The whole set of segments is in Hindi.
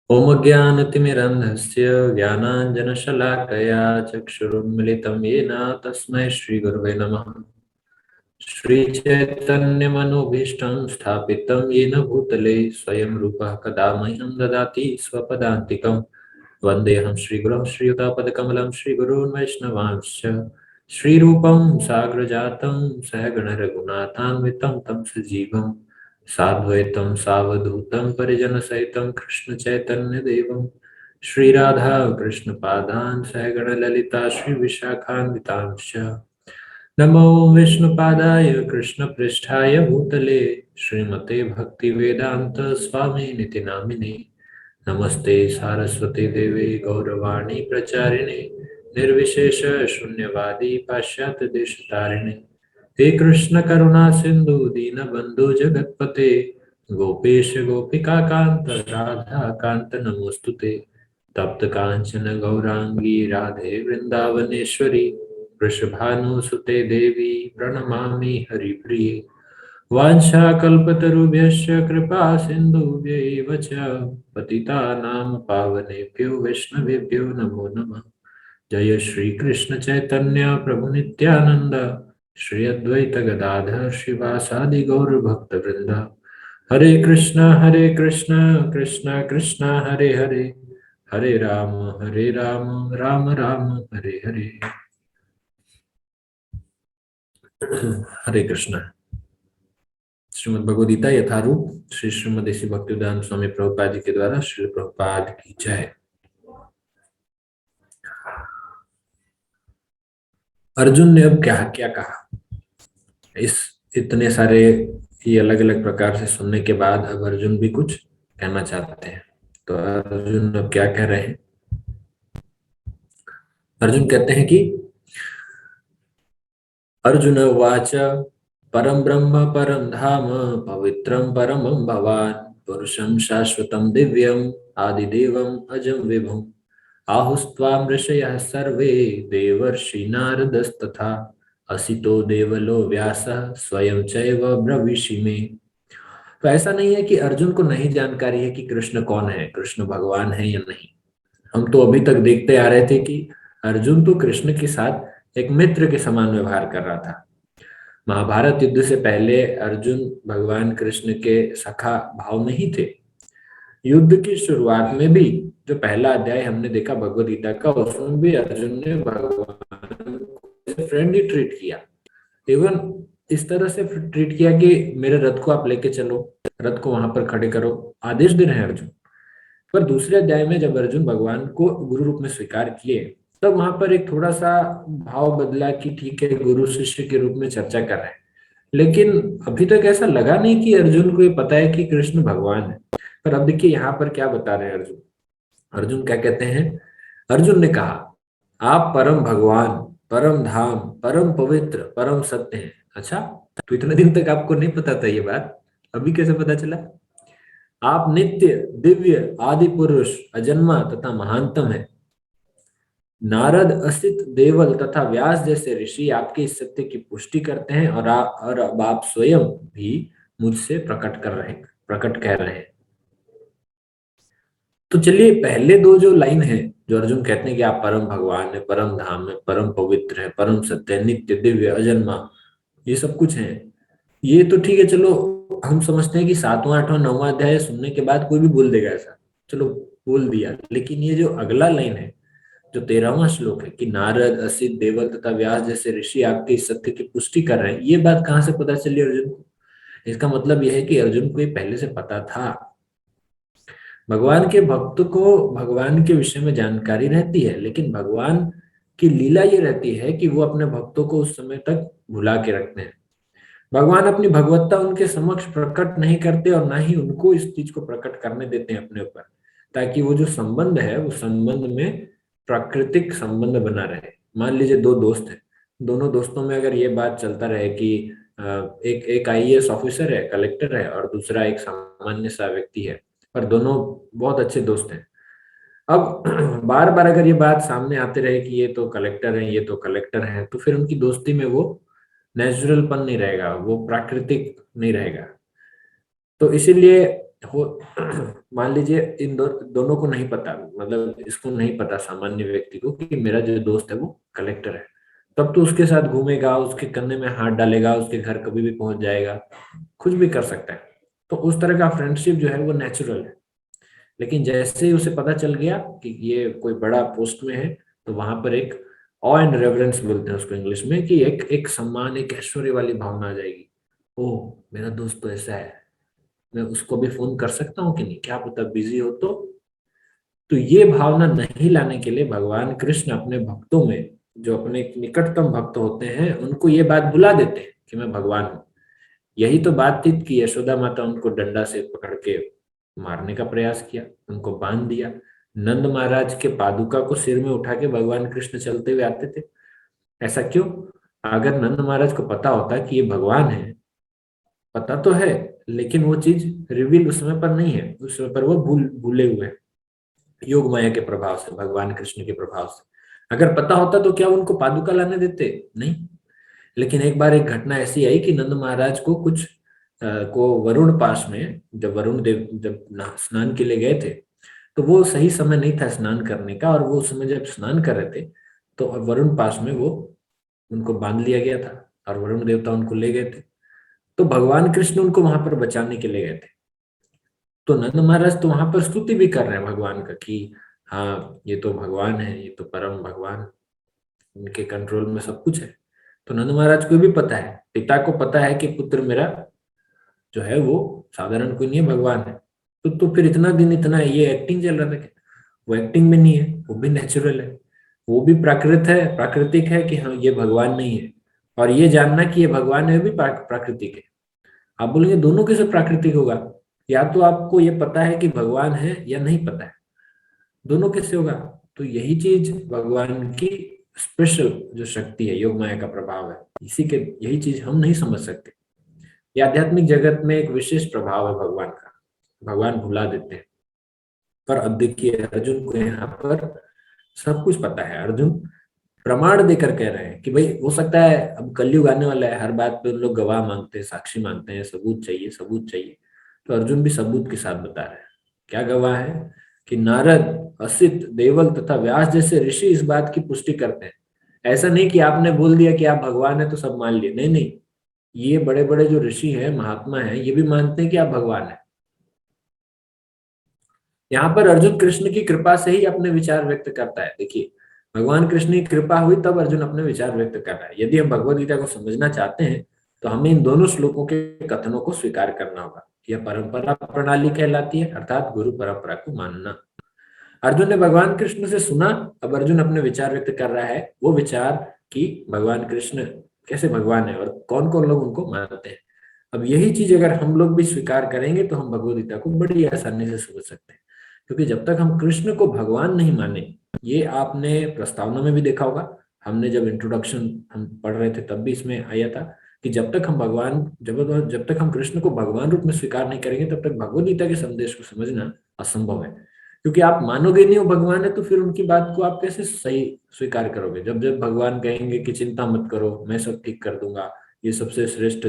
ओम ज्ञानतिमिरन्धस्य ज्ञानाञ्जनशलाकया चक्षुरुन्मिलितं येन तस्मै श्रीगुरवे नमः। श्रीचैतन्यमनोभीष्टं स्थापितं येन भूतले स्वयं रूपः कदा मह्यं ददाति स्वपदान्तिकं। वन्देऽहं श्रीगुरुं श्रीयुतापदकमलं श्रीगुरून् वैष्णवांश्च श्रीरूपं साग्रजातं सहगण रघुनाथान्वितं तं सजीवं साद्वैतं सावधूतं परिजनसहितं कृष्णचैतन्यदेवं श्रीराधा कृष्णपादान् सहगण ललिता श्रीविशाखान्वितांश्च नमो विष्णुपादाय कृष्णपृष्ठाय भूतले श्रीमते भक्तिवेदान्त स्वामी निति नामिने नमस्ते सारस्वती देवे गौरवाणी प्रचारिणे निर्विशेष शून्यवादी पाश्चात्य देशतारिणे हे कृष्ण करुणा सिंधु दीनबंधु जगतपते गोपेश गोपिका कांत राधा कांत नमोस्तुते तप्त कांचन गौरांगी राधे वृंदावनेश्वरी वृषभानुसुते देवी प्रणमामि हरिप्रिये वाञ्छाकल्पतरुभ्यश्च कृपा सिन्धुभ्यैव च पतितानां पावनेभ्यो वैष्णवेभ्यो नमो नमः। जय श्री कृष्ण चैतन्य प्रभु नित्यानंद श्री अद्वैत गदाधर श्रीवासादि गौर भक्त वृंद हरे कृष्ण कृष्ण कृष्ण हरे हरे हरे राम राम राम हरे हरे। हरे कृष्ण। श्रीमद् भगवद गीता यथारूप श्री श्रीमद श्री भक्तिवेदांत स्वामी प्रभुपाद जी के द्वारा श्री प्रभुपाद की जय। अर्जुन ने अब क्या क्या कहा, इस इतने सारे ये अलग अलग प्रकार से सुनने के बाद अब अर्जुन भी कुछ कहना चाहते हैं। तो अर्जुन अब क्या कह रहे हैं? अर्जुन कहते हैं कि अर्जुन उवाच परम ब्रह्म परम धाम पवित्रम परमं भवान् पुरुषं शाश्वतं दिव्यम् आदिदेवम् अजं विभुम् आहुस्त्वां ऋषयः सर्वे देवर्षि नारदस्तथा असितो देवलो व्यासः स्वयं चैव ब्रवीषि मे। तो ऐसा नहीं है कि अर्जुन को नहीं जानकारी है कि कृष्ण कौन है, कृष्ण भगवान है या नहीं। हम तो अभी तक देखते आ रहे थे कि अर्जुन तो कृष्ण के साथ एक मित्र के समान व्यवहार कर रहा था। महाभारत युद्ध से पहले अर्जुन भगवान कृष्ण के सखा भाव नहीं थे। युद्ध की शुरुआत में भी जो पहला अध्याय हमने देखा भगवद गीता का, उसमें भी अर्जुन ने भगवान को फ्रेंडली ट्रीट किया। इवन इस तरह से ट्रीट किया कि मेरे रथ को आप लेके चलो, रथ को वहां पर खड़े करो, आदेश दे रहे हैं अर्जुन। पर दूसरे अध्याय में जब अर्जुन भगवान को गुरु रूप में स्वीकार किए, तब वहां पर एक थोड़ा सा भाव बदला कि ठीक है, गुरु शिष्य के रूप में चर्चा कर रहे हैं। लेकिन अभी तक ऐसा लगा नहीं कि अर्जुन को ये पता है कि कृष्ण भगवान है। पर अब देखिए यहाँ पर क्या बता रहे हैं अर्जुन। अर्जुन क्या कहते हैं? अर्जुन ने कहा, आप परम भगवान, परम धाम, परम पवित्र, परम सत्य हैं। अच्छा, तो इतने दिन तक आपको नहीं पता था ये बात, अभी कैसे पता चला? आप नित्य दिव्य आदि पुरुष अजन्मा तथा महानतम है। नारद, असित, देवल तथा व्यास जैसे ऋषि आपके इस सत्य की पुष्टि करते हैं और अब आप स्वयं भी मुझसे प्रकट कह रहे हैं। तो चलिए, पहले दो जो लाइन है जो अर्जुन कहते हैं कि आप परम भगवान है, परम धाम है, परम पवित्र है, परम सत्य है, नित्य दिव्य अजन्मा, ये सब कुछ है। ये तो ठीक है, चलो हम समझते हैं कि सातवां आठवां नौवां अध्याय सुनने के बाद कोई भी बोल देगा ऐसा, चलो बोल दिया। लेकिन ये जो अगला लाइन है, जो 13वां श्लोक है कि नारद, असित, देवल तथा व्यास जैसे ऋषि आपके इस सत्य की पुष्टि कर रहे हैं, ये बात कहाँ से पता चली अर्जुन को? इसका मतलब यह है कि अर्जुन को ये पहले से पता था। भगवान के भक्त को भगवान के विषय में जानकारी रहती है, लेकिन भगवान की लीला ये रहती है कि वो अपने भक्तों को उस समय तक भुला के रखते हैं। भगवान अपनी भगवत्ता उनके समक्ष प्रकट नहीं करते और ना ही उनको इस चीज को प्रकट करने देते हैं अपने ऊपर, ताकि वो जो संबंध है वो संबंध में प्राकृतिक संबंध बना रहे। मान लीजिए दो दोस्त हैं, दोनों दोस्तों में अगर ये बात चलता रहे कि एक एक आईएएस ऑफिसर है, कलेक्टर है, और दूसरा एक सामान्य सा व्यक्ति है, पर दोनों बहुत अच्छे दोस्त हैं। अब बार बार अगर ये बात सामने आते रहे कि ये तो कलेक्टर है, ये तो कलेक्टर है, तो फिर उनकी दोस्ती में वो नेचुरलपन नहीं रहेगा, वो प्राकृतिक नहीं रहेगा। तो इसीलिए हो मान लीजिए इन दोनों को नहीं पता, मतलब इसको नहीं पता सामान्य व्यक्ति को कि मेरा जो दोस्त है वो कलेक्टर है, तब तो उसके साथ घूमेगा, उसके कंधे में हाथ डालेगा, उसके घर कभी भी पहुंच जाएगा, कुछ भी कर सकता है। तो उस तरह का फ्रेंडशिप जो है वो नेचुरल है। लेकिन जैसे ही उसे पता चल गया कि ये कोई बड़ा पोस्ट में है, तो वहां पर एक ऑ एंड रेवरेंस बोलते हैं उसको इंग्लिश में, कि एक एक सम्मान, एक ऐश्वर्य वाली भावना आ जाएगी। ओह, मेरा दोस्त तो ऐसा है, मैं उसको भी फोन कर सकता हूँ कि नहीं, क्या पता बिजी हो तो ये भावना नहीं लाने के लिए भगवान कृष्ण अपने भक्तों में, जो अपने निकटतम भक्त होते हैं, उनको ये बात भुला देते हैं कि मैं भगवान हूँ। यही तो बात थी कि यशोदा माता उनको डंडा से पकड़ के मारने का प्रयास किया, उनको बांध दिया। नंद महाराज के पादुका को सिर में उठा के भगवान कृष्ण चलते हुए आते थे। ऐसा क्यों? अगर नंद महाराज को पता होता कि ये भगवान है, पता तो है, लेकिन वो चीज रिवील उस समय पर नहीं है, उस समय पर वो भूले हुए हैं, योग माया के प्रभाव से, भगवान कृष्ण के प्रभाव से। अगर पता होता तो क्या उनको पादुका लाने देते? नहीं। लेकिन एक बार एक घटना ऐसी आई कि नंद महाराज को को वरुण पास में, जब वरुण देव जब स्नान के लिए गए थे, तो वो सही समय नहीं था स्नान करने का, और वो उस समय जब स्नान कर रहे थे तो वरुण पास में वो उनको बांध लिया गया था, और वरुण देवता उनको ले गए थे। तो भगवान कृष्ण उनको वहां पर बचाने के लिए गए थे। तो नंद महाराज तो वहां पर स्तुति भी कर रहे हैं भगवान का कि हाँ, ये तो भगवान है, ये तो परम भगवान, उनके कंट्रोल में सब कुछ है। तो नंद महाराज को भी पता है, पिता को पता है कि पुत्र मेरा जो है वो साधारण कोई नहीं है, भगवान है। तो फिर इतना दिन इतना ये एक्टिंग चल रहा था क्या? वो एक्टिंग में नहीं है, वो भी नेचुरल है, वो भी प्राकृत है, प्राकृतिक है कि हाँ ये भगवान नहीं है। और ये जानना कि ये भगवान है भी प्राकृतिक है। आप बोलेंगे दोनों कैसे प्राकृतिक होगा? या तो आपको ये पता है कि भगवान है या नहीं पता है, दोनों कैसे होगा? तो यही चीज भगवान की स्पेशल जो शक्ति है, योग माया का प्रभाव है, इसी के यही चीज हम नहीं समझ सकते। ये आध्यात्मिक जगत में एक विशेष प्रभाव है भगवान का, भगवान भुला देते हैं। पर अब देखिए अर्जुन को यहाँ पर सब कुछ पता है। अर्जुन प्रमाण देकर कह रहे हैं कि भाई हो सकता है अब कलयुग आने वाला है, हर बात पे लोग गवाह मांगते हैं, साक्षी मांगते हैं, सबूत चाहिए, सबूत चाहिए। तो अर्जुन भी सबूत के साथ बता रहे हैं। क्या गवाह है? कि नारद, असित, देवल तथा व्यास जैसे ऋषि इस बात की पुष्टि करते हैं। ऐसा नहीं कि आपने बोल दिया कि आप भगवान है तो सब मान लिए, नहीं नहीं। ये बड़े बड़े जो ऋषि हैं, महात्मा हैं, ये भी मानते हैं कि आप भगवान है। यहाँ पर अर्जुन कृष्ण की कृपा से ही अपने विचार व्यक्त करता है। देखिए, भगवान कृष्ण की कृपा हुई तब अर्जुन अपने विचार व्यक्त कर रहा है। यदि हम भगवद गीता को समझना चाहते हैं तो हमें इन दोनों श्लोकों के कथनों को स्वीकार करना होगा। यह परंपरा प्रणाली कहलाती है, अर्थात गुरु परंपरा को मानना। अर्जुन ने भगवान कृष्ण से सुना, अब अर्जुन अपने विचार व्यक्त कर रहा है, वो विचार कि भगवान कृष्ण कैसे भगवान है और कौन कौन लोग उनको मानते हैं। अब यही चीज अगर हम लोग भी स्वीकार करेंगे तो हम भगवद गीता को बड़ी आसानी से समझ सकते हैं। क्योंकि जब तक हम कृष्ण को भगवान नहीं माने, ये आपने प्रस्तावना में भी देखा होगा, हमने जब इंट्रोडक्शन हम पढ़ रहे थे तब भी इसमें आया था कि जब तक हम कृष्ण को भगवान रूप में स्वीकार नहीं करेंगे तब तक भगवद गीता के संदेश को समझना असंभव है। क्योंकि आप मानोगे नहीं वो भगवान है, तो फिर उनकी बात को आप कैसे सही स्वीकार करोगे? जब जब भगवान कहेंगे कि चिंता मत करो, मैं सब ठीक कर दूंगा, ये सबसे श्रेष्ठ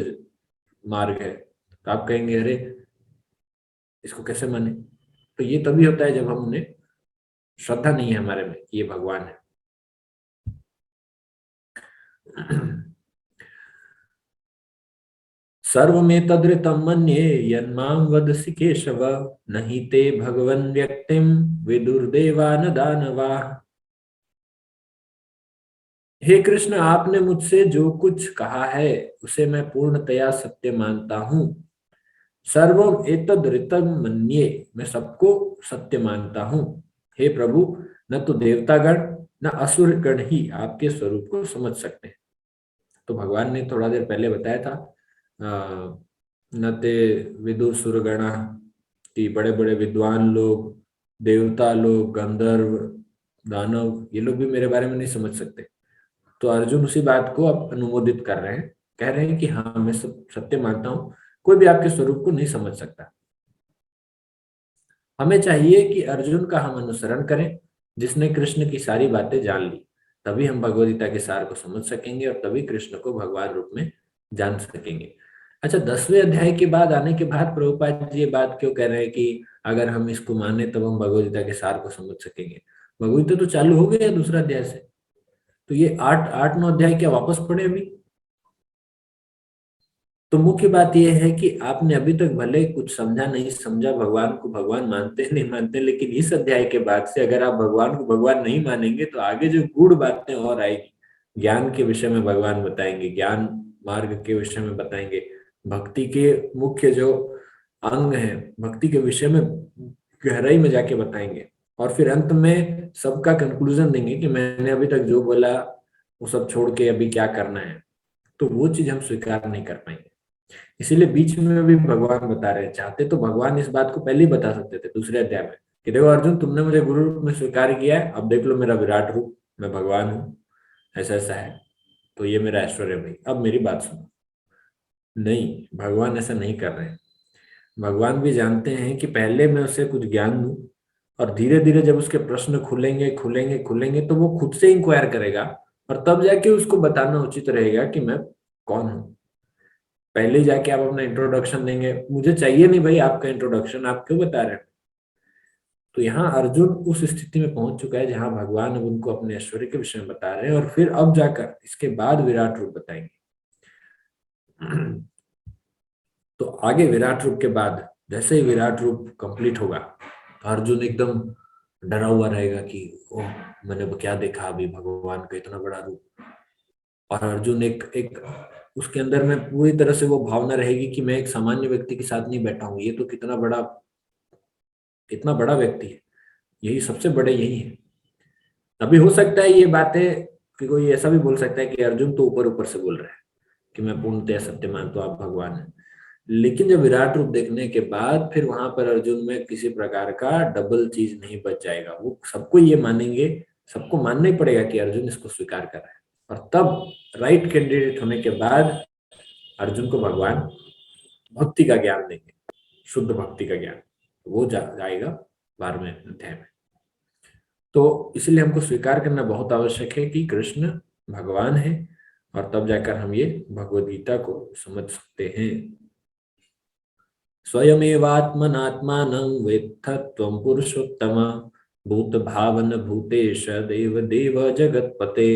मार्ग है, तो आप कहेंगे अरे इसको कैसे माने? तो ये तभी होता है जब हम उन्हें, श्रद्धा नहीं है हमारे में कि ये भगवान है। सर्वमेतदृतं मन्ये यन्मां वदसि केशव, नहि ते भगवन् व्यक्तिं विदुर्देवा न दानवाः। हे कृष्ण, आपने मुझसे जो कुछ कहा है उसे मैं पूर्णतया सत्य मानता हूँ। सर्वम एतद ऋतम मन्ये, मैं सबको सत्य मानता हूँ। हे प्रभु, न तो देवतागण न असुर गण ही आपके स्वरूप को समझ सकते हैं। तो भगवान ने थोड़ा देर पहले बताया था, न ते विदुर सुरगण, कि बड़े बड़े विद्वान लोग, देवता लोग, गंधर्व, दानव, ये लोग भी मेरे बारे में नहीं समझ सकते। तो अर्जुन उसी बात को अब अनुमोदित कर रहे हैं, कह रहे हैं कि हाँ मैं सब सत्य मानता हूँ, कोई भी आपके स्वरूप को नहीं समझ सकता। हमें चाहिए कि अर्जुन का हम अनुसरण करें, जिसने कृष्ण की सारी बातें जान ली। तभी हम भगवद गीता के सार को समझ सकेंगे और तभी कृष्ण को भगवान रूप में जान सकेंगे। अच्छा, 10वें अध्याय के बाद आने के बाद प्रभुपाद जी ये बात क्यों कह रहे हैं कि अगर हम इसको माने तब हम भगवद गीता के सार को समझ सकेंगे? भगवद गीता तो चालू हो गया दूसरा अध्याय से, तो ये 8 8 9 अध्याय क्या वापस पढ़े अभी? तो मुख्य बात यह है कि आपने अभी तक भले कुछ समझा नहीं समझा, भगवान को भगवान मानते नहीं मानते, लेकिन इस अध्याय के बाद से अगर आप भगवान को भगवान नहीं मानेंगे तो आगे जो गूढ़ बातें और आएगी, ज्ञान के विषय में भगवान बताएंगे, ज्ञान मार्ग के विषय में बताएंगे, भक्ति के मुख्य जो अंग है भक्ति के विषय में गहराई में जाके बताएंगे, और फिर अंत में सबका कंक्लूजन देंगे कि मैंने अभी तक जो बोला वो सब छोड़ के अभी क्या करना है। तो वो चीज हम स्वीकार नहीं कर पाएंगे। इसीलिए बीच में भी भगवान बता रहे हैं, चाहते तो भगवान इस बात को पहले ही बता सकते थे दूसरे अध्याय में कि देखो अर्जुन, तुमने मुझे गुरु रूप में स्वीकार किया है, अब देख लो मेरा विराट रूप, मैं भगवान हूँ, ऐसा ऐसा है, तो ये मेरा ऐश्वर्य है भाई, अब मेरी बात सुनो। नहीं, भगवान ऐसा नहीं कर रहे हैं। भगवान भी जानते हैं कि पहले मैं उसे कुछ ज्ञान दूं, और धीरे धीरे जब उसके प्रश्न खुलेंगे खुलेंगे खुलेंगे तो वो खुद से इंक्वायर करेगा, और तब जाके उसको बताना उचित रहेगा कि मैं कौन हूँ। पहले ही जाके आप अपना इंट्रोडक्शन देंगे, मुझे चाहिए नहीं भाई आपका इंट्रोडक्शन, आप क्यों बता रहे हैं? तो यहाँ अर्जुन उस स्थिति में पहुंच चुका है जहां भगवान अब उनको अपने ऐश्वर्य के विषय में बता रहे हैं, और फिर अब जाकर इसके बाद विराट रूप बताएंगे। तो आगे विराट रूप के बाद जैसे ही विराट रूप कंप्लीट होगा तो अर्जुन एकदम डरा हुआ रहेगा कि ओह, मैंने वो क्या देखा अभी, भगवान का इतना बड़ा रूप। और अर्जुन एक एक उसके अंदर में पूरी तरह से वो भावना रहेगी कि मैं एक सामान्य व्यक्ति के साथ नहीं बैठा हूँ, ये तो कितना बड़ा, कितना बड़ा व्यक्ति है, यही सबसे बड़े यही है। अभी हो सकता है ये बातें कि कोई ऐसा भी बोल सकता है कि अर्जुन तो ऊपर ऊपर से बोल रहा है कि मैं पूर्णतः सत्य मानता हूं, आप भगवान है। लेकिन जब विराट रूप देखने के बाद फिर वहां पर अर्जुन में किसी प्रकार का डबल चीज नहीं बच जाएगा, वो सबको ये मानेंगे, सबको मानना ही पड़ेगा कि अर्जुन इसको स्वीकार कर रहा है। और तब राइट कैंडिडेट होने के बाद अर्जुन को भगवान भक्ति का ज्ञान देंगे, शुद्ध भक्ति का ज्ञान, वो जाएगा 12वें अध्याय में। तो इसलिए हमको स्वीकार करना बहुत आवश्यक है कि कृष्ण भगवान है, और तब जाकर हम ये भगवद गीता को समझ सकते हैं। स्वयमेवात्मनात्मानं वेत्थ त्वं पुरुषोत्तम, भूत भावन भूतेश देव देव जगतपते।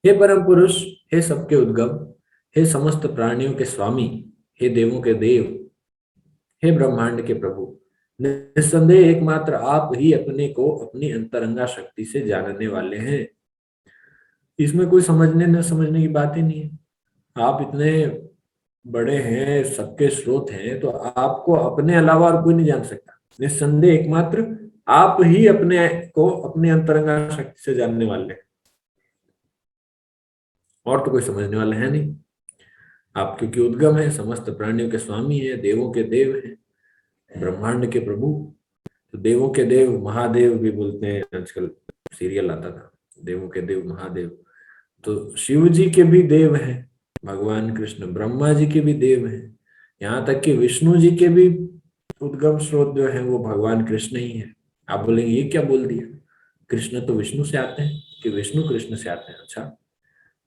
हे परम पुरुष, हे सबके उद्गम, हे समस्त प्राणियों के स्वामी, हे देवों के देव, हे ब्रह्मांड के प्रभु, निस्संदेह एकमात्र आप ही अपने को अपनी अंतरंगा शक्ति से जानने वाले हैं। इसमें कोई समझने न समझने की बात ही नहीं है। आप इतने बड़े हैं, सबके स्रोत हैं, तो आपको अपने अलावा और कोई नहीं जान सकता। निस्संदेह एकमात्र आप ही अपने को अपने अंतरंगा शक्ति से जानने वाले हैं, और तो कोई समझने वाला है नहीं। आप क्योंकि उद्गम है, समस्त प्राणियों के स्वामी है, देवों के देव हैं, ब्रह्मांड के प्रभु। तो देवों के देव महादेव भी बोलते हैं, आजकल सीरियल आता था देवों के देव महादेव। तो शिव जी के भी देव हैं भगवान कृष्ण, ब्रह्मा जी के भी देव हैं, यहाँ तक कि विष्णु जी के भी उद्गम स्रोत जो है वो भगवान कृष्ण ही है। आप बोलेंगे ये क्या बोल दिया, कृष्ण तो विष्णु से आते हैं कि विष्णु कृष्ण से आते हैं? अच्छा,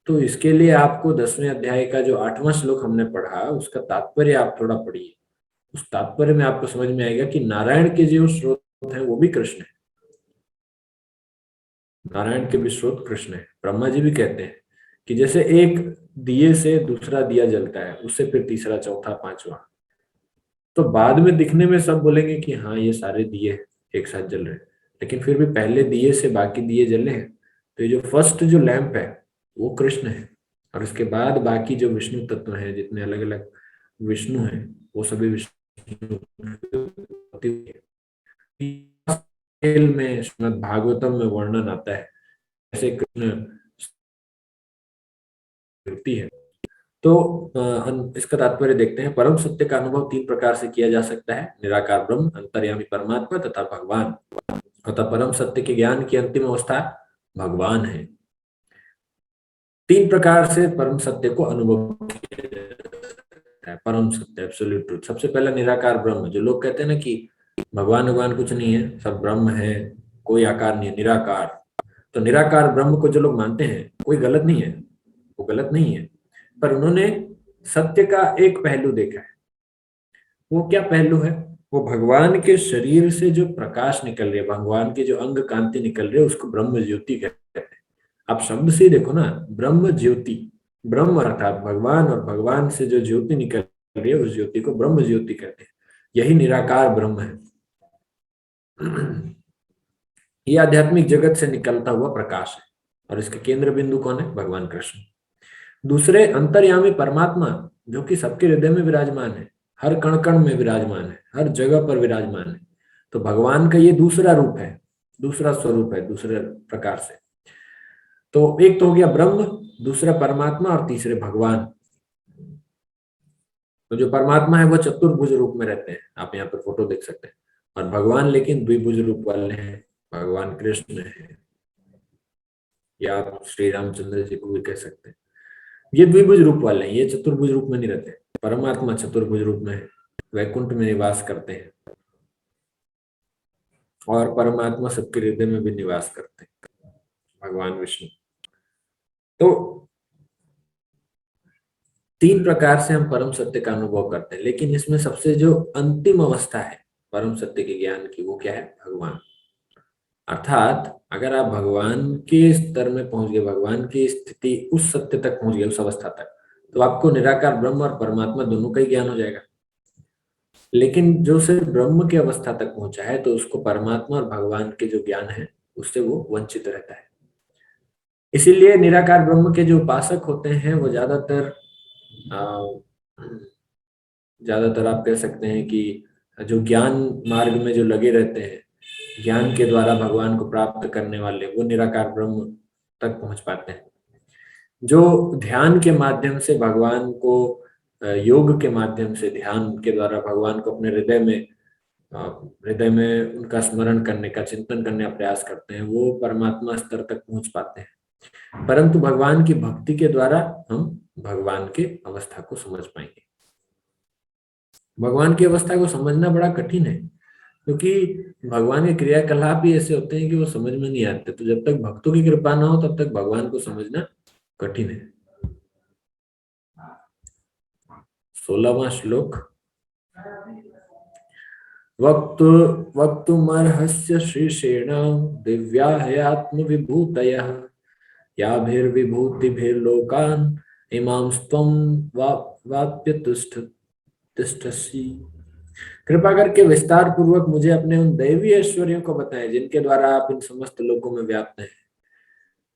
तो इसके लिए आपको 10वें अध्याय का जो 8वां श्लोक हमने पढ़ा उसका तात्पर्य आप थोड़ा पढ़िए। उस तात्पर्य में आपको समझ में आएगा कि नारायण के जो स्रोत हैं वो भी कृष्ण है, नारायण के भी स्रोत कृष्ण है। ब्रह्मा जी भी कहते हैं कि जैसे एक दिए से दूसरा दिया जलता है, उससे फिर तीसरा चौथा पांचवा, तो बाद में दिखने में सब बोलेंगे कि हाँ ये सारे दिए एक साथ जल रहे हैं, लेकिन फिर भी पहले दिए से बाकी दिए जले हैं। तो ये जो फर्स्ट जो लैंप है वो कृष्ण है, और उसके बाद बाकी जो विष्णु तत्व हैं, जितने अलग अलग विष्णु हैं, वो सभी विष्णु खेल में श्रीमद् भागवतम में वर्णन आता है ऐसे कृष्ण स्तुति है। तो हम इसका तात्पर्य देखते हैं। परम सत्य का अनुभव 3 प्रकार से किया जा सकता है: निराकार ब्रह्म, अंतर्यामी परमात्मा तथा भगवान। अतः परम सत्य के ज्ञान की अंतिम अवस्था भगवान है। 3 प्रकार से परम सत्य को अनुभव किया जाता है। परम सत्य, एब्सोल्यूट ट्रूथ, सबसे पहला निराकार ब्रह्म। जो लोग कहते हैं ना कि भगवान भगवान कुछ नहीं है, सब ब्रह्म है, कोई आकार नहीं है, निराकार। तो निराकार ब्रह्म को जो लोग मानते हैं, कोई गलत नहीं है, वो गलत नहीं है, पर उन्होंने सत्य का एक पहलू देखा है। वो क्या पहलू है? वो भगवान के शरीर से जो प्रकाश निकल रही है, भगवान की जो अंग कांति निकल रही है, उसको ब्रह्म ज्योति कहते हैं। आप शब्द से ही देखो ना, ब्रह्म ज्योति। ब्रह्म अर्थात भगवान, और भगवान से जो ज्योति निकल रही है उस ज्योति को ब्रह्म ज्योति कहते हैं। यही निराकार ब्रह्म है। ये आध्यात्मिक जगत से निकलता हुआ प्रकाश है, और इसके केंद्र बिंदु कौन है? भगवान कृष्ण। दूसरे, अंतर्यामी परमात्मा, जो कि सबके हृदय में विराजमान है, हर कण कण में विराजमान है, हर जगह पर विराजमान है। तो भगवान का ये दूसरा रूप है, दूसरा स्वरूप है, दूसरे प्रकार से। तो एक तो हो गया ब्रह्म, दूसरा परमात्मा, और तीसरे भगवान। तो जो परमात्मा है वो चतुर्भुज रूप में रहते हैं, आप यहाँ पर फोटो देख सकते हैं। और भगवान लेकिन द्विभुज रूप वाले हैं, भगवान कृष्ण है, या आप श्री रामचंद्र जी को भी कह सकते हैं। ये द्विभुज रूप वाले हैं, ये चतुर्भुज रूप में नहीं रहते। परमात्मा चतुर्भुज रूप में है, वैकुंठ में निवास करते हैं, और परमात्मा सबके हृदय में भी निवास करते हैं, भगवान विष्णु। तो तीन प्रकार से हम परम सत्य का अनुभव करते हैं, लेकिन इसमें सबसे जो अंतिम अवस्था है परम सत्य के ज्ञान की, वो क्या है? भगवान। अर्थात अगर आप भगवान के स्तर में पहुंच गए, भगवान की स्थिति, उस सत्य तक पहुंच गए, उस अवस्था तक, तो आपको निराकार ब्रह्म और परमात्मा दोनों का ही ज्ञान हो जाएगा। लेकिन जो सिर्फ ब्रह्म की अवस्था तक पहुंचा है, तो उसको परमात्मा और भगवान के जो ज्ञान है उससे वो वंचित रहता है। इसीलिए निराकार ब्रह्म के जो उपासक होते हैं वो ज्यादातर आप कह सकते हैं कि जो ज्ञान मार्ग में जो लगे रहते हैं, ज्ञान के द्वारा भगवान को प्राप्त करने वाले, वो निराकार ब्रह्म तक पहुंच पाते हैं। जो ध्यान के माध्यम से भगवान को, योग के माध्यम से ध्यान के द्वारा भगवान को अपने हृदय में उनका स्मरण करने का, चिंतन करने का प्रयास करते हैं, वो परमात्मा स्तर तक पहुंच पाते हैं। परंतु भगवान की भक्ति के द्वारा हम भगवान के अवस्था को समझ पाएंगे। भगवान की अवस्था को समझना बड़ा कठिन है, क्योंकि भगवान के क्रियाकलाप ही ऐसे होते हैं कि वो समझ में नहीं आते। तो जब तक भक्तों की कृपा ना हो तब तक भगवान को समझना कठिन है। 16वां श्लोक। वक्तु वक्तुमर्हस्य शीर्षेण दिव्या ह्यात्म विभूतयः याभिर्विभूतिभिर्लोकान् इमां त्वं वाप्य तिष्ठसि। कृपा करके विस्तार पूर्वक मुझे अपने उन दैवी ऐश्वर्यों को बताएं जिनके द्वारा आप इन समस्त लोकों में व्याप्त हैं।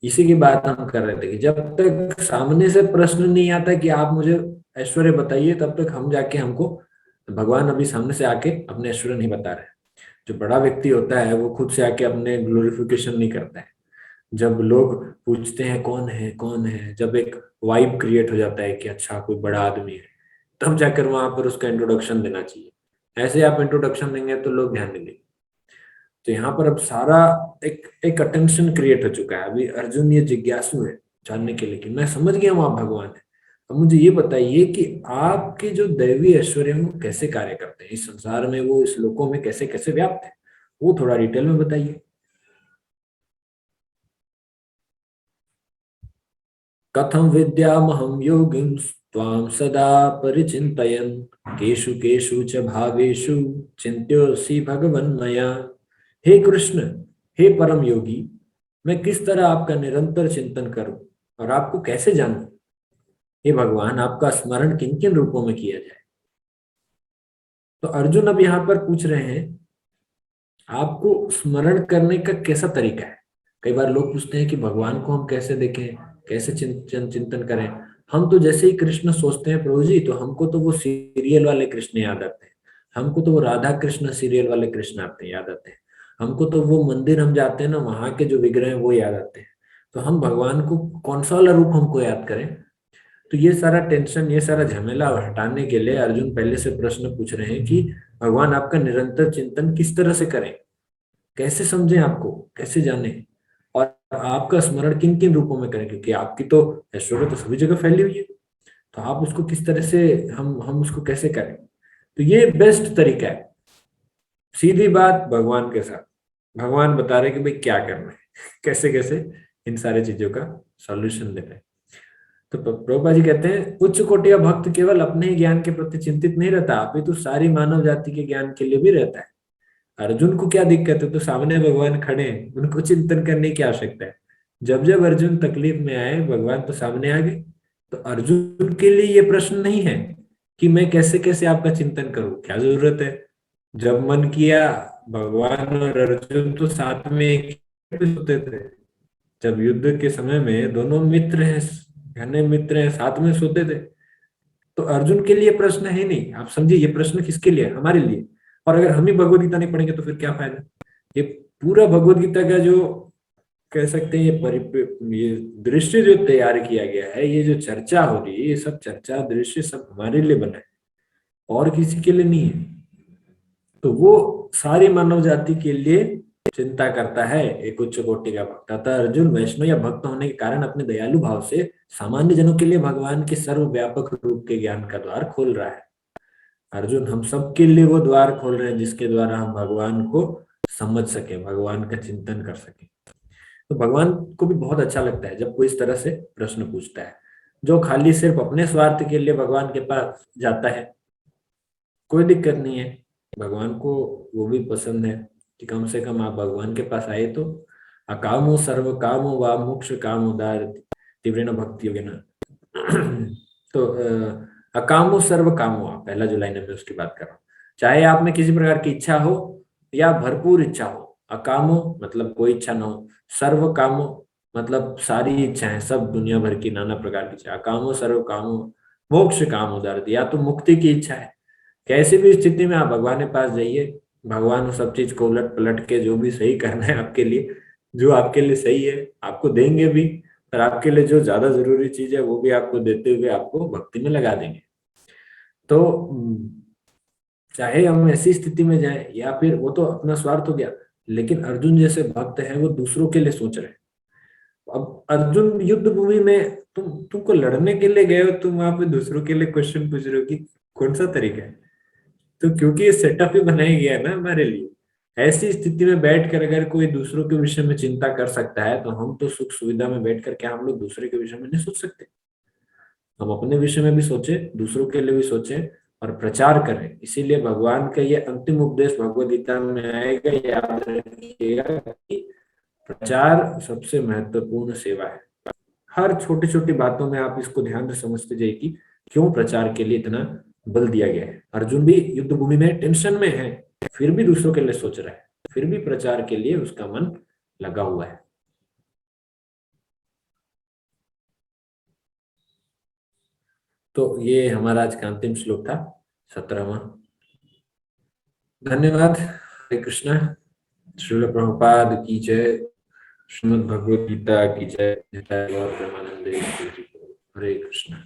इसी की बात हम कर रहे थे कि जब तक सामने से प्रश्न नहीं आता कि आप मुझे ऐश्वर्य बताइए, तब तक हम जाके, हमको भगवान अभी सामने से आके अपने ऐश्वर्य नहीं बता रहे। जो बड़ा व्यक्ति होता है वो खुद से आके अपने ग्लोरिफिकेशन नहीं करता है। जब लोग पूछते हैं कौन है कौन है, जब एक वाइब क्रिएट हो जाता है कि अच्छा कोई बड़ा आदमी है, तब जाकर वहां पर उसका इंट्रोडक्शन देना चाहिए। ऐसे आप इंट्रोडक्शन देंगे तो लोग ध्यान नहीं देंगे। तो यहाँ पर अब सारा एक एक अटेंशन क्रिएट हो चुका है। अभी अर्जुन ये जिज्ञासु है जानने के लिए कि मैं समझ गया हूँ आप भगवान है, अब मुझे ये बताइए कि आपके जो दैवी ऐश्वर्य हैं वो कैसे कार्य करते हैं इस संसार में, वो इस लोकों में कैसे कैसे व्याप्त है, वो थोड़ा डिटेल में बताइए। कथम विद्यामहं योगिं त्वां सदा परिचिन्तयन् केषु केषु च भावेषु चिन्त्योऽसि भगवन्मया। हे कृष्ण, हे परम योगी, मैं किस तरह आपका निरंतर चिंतन करूं और आपको कैसे जानूं? हे भगवान, आपका स्मरण किन किन रूपों में किया जाए? तो अर्जुन अब यहाँ पर पूछ रहे हैं आपको स्मरण करने का कैसा तरीका है। कई बार लोग पूछते हैं कि भगवान को हम कैसे देखें, कैसे चिंतन करें। हम तो जैसे ही कृष्ण सोचते हैं प्रभु जी, तो हमको तो वो सीरियल वाले कृष्ण याद आते हैं, हमको तो वो राधा कृष्ण सीरियल वाले कृष्ण आते हैं, याद आते हैं। हमको तो वो मंदिर हम जाते हैं ना, वहां के जो विग्रह हैं वो याद आते हैं। तो हम भगवान को कौन सा वाला रूप हमको याद करें? तो ये सारा टेंशन, ये सारा झमेला हटाने के लिए अर्जुन पहले से प्रश्न पूछ रहे हैं कि भगवान आपका निरंतर चिंतन किस तरह से करें, कैसे समझें आपको, कैसे जाने, और आपका स्मरण किन किन रूपों में करें, क्योंकि आपकी तो ऐश्वर्य तो सभी जगह फैली हुई है। तो आप उसको किस तरह से, हम उसको कैसे करें? तो ये बेस्ट तरीका है। सीधी बात भगवान के साथ, भगवान बता रहे कि भाई क्या करना है, कैसे कैसे इन सारी चीजों का सॉल्यूशन देना है। तो प्रभुपाद जी कहते हैं उच्च कोटि का भक्त केवल अपने ही ज्ञान के प्रति चिंतित नहीं रहता, अपितु सारी मानव जाति के ज्ञान के लिए भी रहता है। अर्जुन को क्या दिक्कत है, तो सामने भगवान खड़े हैं, उनको चिंतन करने की आवश्यकता है। जब जब अर्जुन तकलीफ में आए, भगवान तो सामने आ गए। तो अर्जुन के लिए ये प्रश्न नहीं है कि मैं कैसे कैसे आपका चिंतन करूं, क्या जरूरत है। जब मन किया, भगवान और अर्जुन तो साथ में एक ही पे सोते थे। जब युद्ध के समय में दोनों मित्र हैं, घने मित्र हैं, साथ में सोते थे। तो अर्जुन के लिए प्रश्न है नहीं, आप समझिए ये प्रश्न किसके लिए है? हमारे लिए। और अगर हम ही भगवत गीता नहीं पढ़ेंगे तो फिर क्या फायदा। ये पूरा भगवत गीता का जो कह सकते हैं ये दृश्य जो तैयार किया गया है, ये जो चर्चा हो रही है, ये सब चर्चा दृश्य सब हमारे लिए बना है, और किसी के लिए नहीं है। तो वो सारी मानव जाति के लिए चिंता करता है एक उच्च कोटि का भक्त। अतः अर्जुन वैष्णव या भक्त होने के कारण अपने दयालु भाव से सामान्य जनों के लिए भगवान के सर्वव्यापक रूप के ज्ञान का द्वार खोल रहा है। अर्जुन हम सब के लिए वो द्वार खोल रहे हैं जिसके द्वारा हम भगवान को समझ सके, भगवान का चिंतन कर सके। तो भगवान को भी बहुत अच्छा लगता है जब कोई इस तरह से प्रश्न पूछता है। जो खाली सिर्फ अपने स्वार्थ के लिए भगवान के पास जाता है, कोई दिक्कत नहीं है, भगवान को वो भी पसंद है कि कम से कम आप भगवान के पास आए तो। अकामो सर्व कामो वा मोक्ष काम उदार तीव्रेण भक्ति योगेन। तो अकामो सर्व कामो, पहला जो लाइन है मैं उसकी बात कर रहा हूँ। चाहे आप में किसी प्रकार की इच्छा हो या भरपूर इच्छा हो, अकामो मतलब कोई इच्छा ना हो, सर्व कामो मतलब सारी इच्छाएं, सब दुनिया भर की नाना प्रकार की इच्छा। अकामो सर्व कामो मोक्ष काम उदार, या तो मुक्ति की इच्छा है, कैसी भी स्थिति में आप भगवान के पास जाइए, भगवान सब चीज को उलट पलट के जो भी सही करना है आपके लिए, जो आपके लिए सही है आपको देंगे भी। और आपके लिए जो ज्यादा जरूरी चीज है वो भी आपको देते हुए आपको भक्ति में लगा देंगे। तो चाहे हम ऐसी स्थिति में जाए या फिर, वो तो अपना स्वार्थ हो गया, लेकिन अर्जुन जैसे भक्त है वो दूसरों के लिए सोच रहे हैं। अब अर्जुन युद्ध भूमि में, तुमको लड़ने के लिए गए हो, तुम वहां पे दूसरों के लिए क्वेश्चन पूछ रहे हो कि कौन सा तरीका है। तो क्योंकि ये सेटअप ही बनाया गया है ना हमारे लिए, ऐसी स्थिति में बैठकर अगर कोई दूसरों के विषय में चिंता कर सकता है, तो हम तो सुख सुविधा में बैठकर क्या हम लोग दूसरे के विषय में नहीं सोच सकते? हम अपने विषय में भी सोचे, दूसरों के लिए भी सोचे और प्रचार करें। इसीलिए भगवान का ये अंतिम उपदेश भगवद गीता में आएगा, याद रखिएगा कि प्रचार सबसे महत्वपूर्ण सेवा है। हर छोटी छोटी बातों में आप इसको ध्यान से समझते जाइए कि क्यों प्रचार के लिए इतना बल दिया गया है। अर्जुन भी युद्ध भूमि में टेंशन में है, फिर भी दूसरों के लिए सोच रहा है, फिर भी प्रचार के लिए उसका मन लगा हुआ है। तो ये हमारा आज का अंतिम श्लोक था, 17वां। धन्यवाद। हरे कृष्णा। श्रील प्रभुपाद की जय। श्रीमद् भगवद गीता की जय। जय गौर प्रेमानंद। हरे कृष्णा।